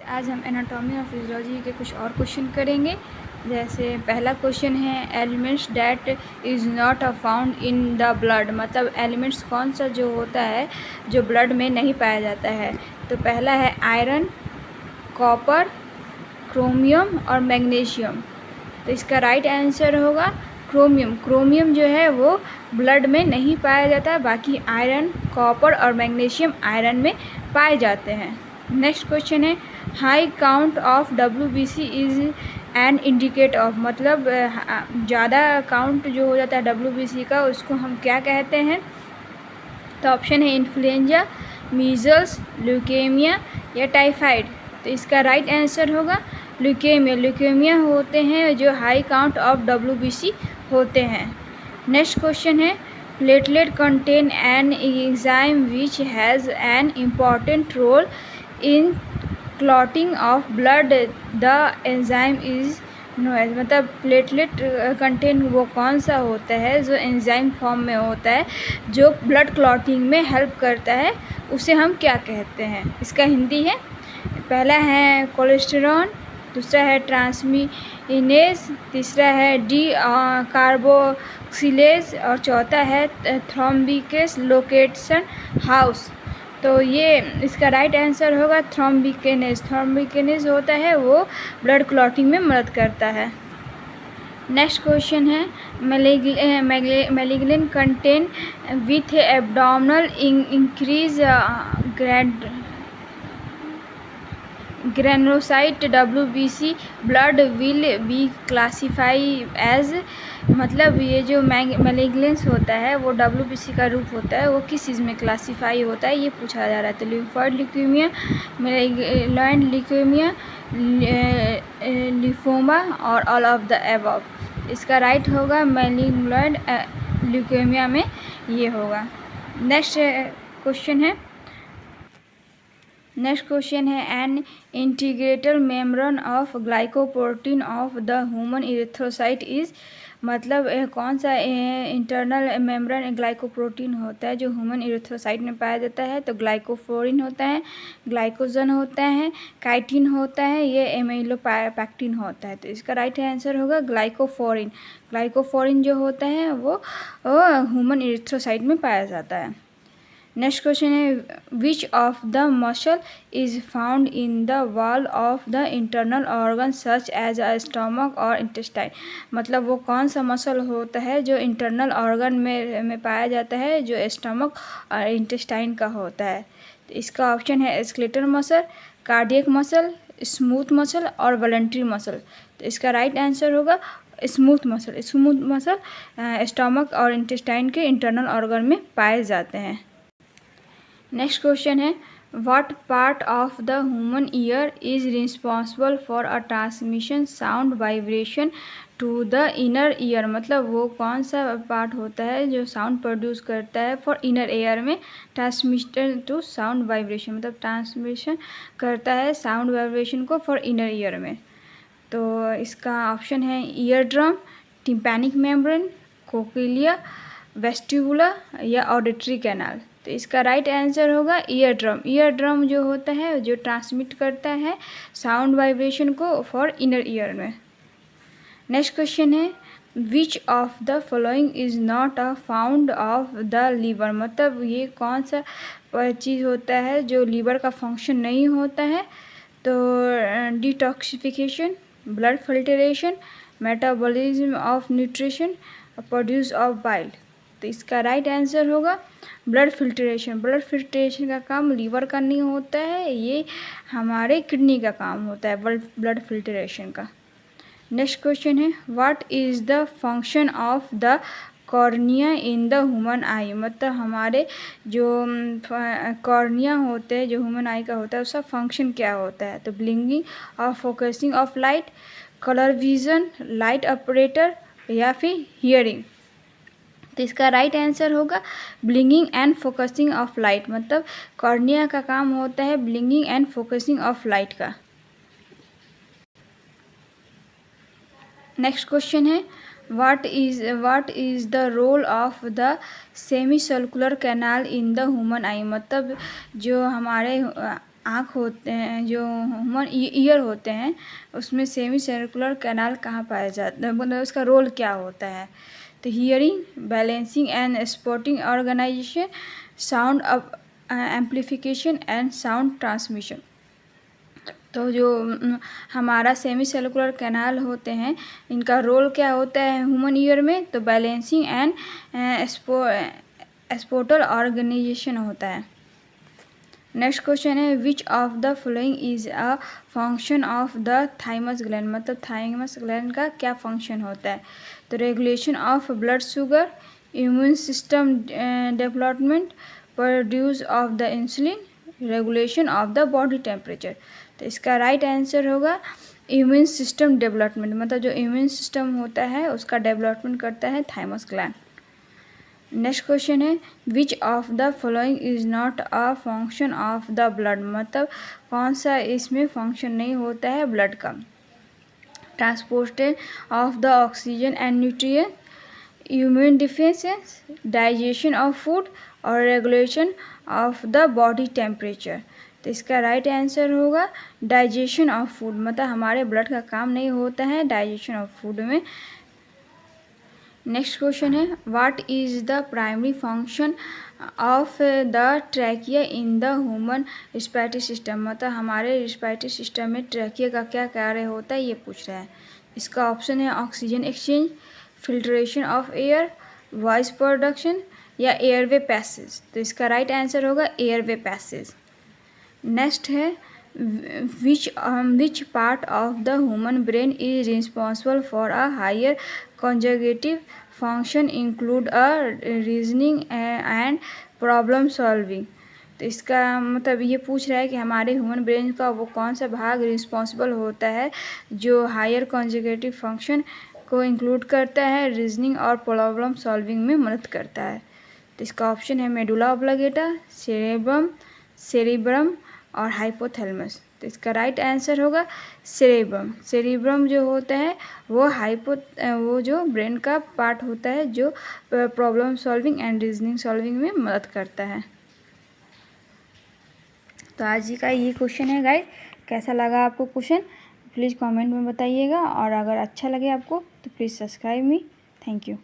आज हम एनाटॉमी और फिजियोलॉजी के कुछ और क्वेश्चन करेंगे। जैसे पहला क्वेश्चन है elements that is not found in the blood, मतलब एलिमेंट्स कौन सा जो होता है जो ब्लड में नहीं पाया जाता है। तो पहला है आयरन, कॉपर, क्रोमियम और मैग्नीशियम। तो इसका राइट आंसर होगा क्रोमियम। क्रोमियम जो है वो ब्लड में नहीं पाया जाता है, बाकी आयरन, कॉपर और मैग्नीशियम आयरन में पाए जाते हैं। नेक्स्ट क्वेश्चन है high count of WBC is an indicate of, मतलब ज़्यादा काउंट जो हो जाता है WBC का उसको हम क्या कहते हैं। तो ऑप्शन है इन्फ्लुएंजा, मीज़ल्स, ल्यूकेमिया या टाइफाइड। तो इसका राइट आंसर होगा ल्यूकेमिया। ल्यूकेमिया होते हैं जो हाई काउंट ऑफ WBC होते हैं। नेक्स्ट क्वेश्चन है platelet contain an enzyme which has an important role in clotting of blood, the enzyme is known, मतलब प्लेटलेट कंटेन वो कौन सा होता है जो एंजाइम फॉर्म में होता है जो ब्लड क्लॉटिंग में हेल्प करता है, उसे हम क्या कहते हैं। इसका हिंदी है, पहला है कोलेस्टेरॉन, दूसरा है ट्रांसमिनेज, तीसरा है डी कार्बोक्सिलेज और चौथा है थ्रोम्बिकेस लोकेशन हाउस। तो ये इसका राइट आंसर होगा थ्रोम्बिकेनेज। थ्रोम्बिकेनेज होता है वो ब्लड क्लॉटिंग में मदद करता है। नेक्स्ट क्वेश्चन है malignant contain with abdominal increase granulocyte WBC blood will be classify as, मतलब ये जो मैलिग्नेंस होता है वो WBC का रूप होता है, वो किस चीज़ में क्लासीफाई होता है ये पूछा जा रहा है। तो lymphoid leukaemia, malignant leukaemia, lymphoma और ऑल ऑफ द अबव। इसका राइट होगा मैलिग्नैंट ल्यूकेमिया में ये होगा। नेक्स्ट क्वेश्चन है an integrated membrane of glycoprotein of the human erythrocyte is, मतलब कौन सा इंटरनल मेम्ब्रेन ग्लाइकोप्रोटीन होता है जो ह्यूमन इरिथ्रोसाइट में पाया जाता है। तो ग्लाइकोफ्लोरिन होता है, ग्लाइकोजन होता है, काइटिन होता है, ये एमिलोपैक्टिन होता है। तो इसका राइट आंसर होगा ग्लाइकोफ्लोरिन। ग्लाइकोफ्लोरिन जो होता है वो ह्यूमन इरिथ्रोसाइट में पाया जाता है। नेक्स्ट क्वेश्चन है which of the muscle is found in the wall of the internal organ such as a stomach और इंटेस्टाइन, मतलब वो कौन सा मसल होता है जो इंटरनल ऑर्गन में पाया जाता है जो स्टमक और इंटेस्टाइन का होता है। तो इसका ऑप्शन है skeletal muscle, cardiac muscle, smooth muscle और वॉलंटरी मसल। तो इसका राइट आंसर होगा smooth muscle. Smooth muscle stomach और इंटेस्टाइन के इंटरनल ऑर्गन में पाए जाते हैं। नेक्स्ट क्वेश्चन है what part of the human ear is responsible for a transmission sound vibration to the inner ear, मतलब वो कौन सा पार्ट होता है जो साउंड प्रोड्यूस करता है फॉर इनर ईयर में ट्रांसमिशन टू साउंड वाइब्रेशन, मतलब ट्रांसमिशन करता है साउंड वाइब्रेशन को फॉर इनर ईयर में। तो इसका ऑप्शन है ear drum, tympanic membrane, cochlea, vestibular या ऑडिटरी कैनाल। तो इसका राइट आंसर होगा ईयर ड्रम। ईयर ड्रम जो होता है जो ट्रांसमिट करता है साउंड वाइब्रेशन को फॉर इनर ईयर में। नेक्स्ट क्वेश्चन है which of the following is not a found of the liver, मतलब ये कौन सा चीज़ होता है जो लीवर का फंक्शन नहीं होता है। तो detoxification, blood filtration, metabolism of nutrition, produce of bile. तो इसका राइट आंसर होगा ब्लड फिल्ट्रेशन। ब्लड फिल्ट्रेशन का काम लीवर का नहीं होता है, ये हमारे किडनी का काम होता है ब्लड फिल्ट्रेशन का। नेक्स्ट क्वेश्चन है what is the function of the cornea in the human eye, मतलब हमारे जो कॉर्निया होते हैं जो ह्यूमन आई का होता है उसका फंक्शन क्या होता है। तो ब्लिंकिंग और focusing of light, colour vision, light operator या फिर हियरिंग। तो इसका राइट आंसर होगा blinking and focusing of light, मतलब कॉर्निया का काम होता है blinking and focusing of light का। नेक्स्ट क्वेश्चन है what is the role of the semi circular canal in the human eye, मतलब जो हमारे आँख होते हैं, जो ह्यूमन ईयर होते हैं, उसमें सेमी सर्कुलर कैनाल कहाँ पाया जाता है, मतलब उसका रोल क्या होता है। तो hearing, balancing and sporting organisation, sound amplification and sound transmission. तो जो हमारा सेमी सेलुलर कैनाल होते हैं, इनका रोल क्या होता है ह्यूमन ईयर में, तो बैलेंसिंग एंड स्पोर्टल ऑर्गेनाइजेशन होता है। नेक्स्ट क्वेश्चन है which of the following is a function of the thymus gland, मतलब थाइमस ग्लैंड का क्या फंक्शन होता है। तो regulation of blood sugar, immune system development, produce of the insulin, regulation of the body temperature. तो इसका right answer होगा immune system development, मतलब जो इम्यून सिस्टम होता है उसका डेवलपमेंट करता है थाइमस ग्लैंड। नेक्स्ट क्वेश्चन है which of the following is not a function of the blood, मतलब कौन सा इसमें फंक्शन नहीं होता है ब्लड का। Transportation of the oxygen and nutrient, immune defense, digestion of food और regulation of the body temperature. तो इसका राइट आंसर होगा डाइजेशन ऑफ फूड, मतलब हमारे ब्लड का काम नहीं होता है डाइजेशन ऑफ फूड में। नेक्स्ट क्वेश्चन है what is the primary function of the trachea in the human respiratory system, मतलब हमारे रिस्पिरेटरी सिस्टम में ट्रैकिया का क्या कार्य होता है ये पूछ रहा है। इसका ऑप्शन है oxygen exchange, filtration of air, voice production या एयरवे पैसेज। तो इसका राइट आंसर होगा एयरवे पैसेज। नेक्स्ट है which part of the human brain is responsible for a higher cognitive function include a reasoning and problem solving. तो इसका मतलब ये पूछ रहा है कि हमारे ह्यूमन ब्रेन का वो कौन सा भाग रिस्पॉन्सिबल होता है जो हायर कॉन्जगेटिव फंक्शन को इंक्लूड करता है, रीजनिंग और प्रॉब्लम सॉल्विंग में मदद करता है। तो इसका ऑप्शन है मेडुला ऑब्लिगेटा, सेरेब्रम और हाइपोथैलेमस। तो इसका राइट आंसर होगा सेरेब्रम। सेरेब्रम जो होता है वो जो ब्रेन का पार्ट होता है जो problem solving and reasoning solving में मदद करता है। तो आज का ये क्वेश्चन है गाइस, कैसा लगा आपको क्वेश्चन प्लीज़ कमेंट में बताइएगा, और अगर अच्छा लगे आपको तो please subscribe me. Thank you.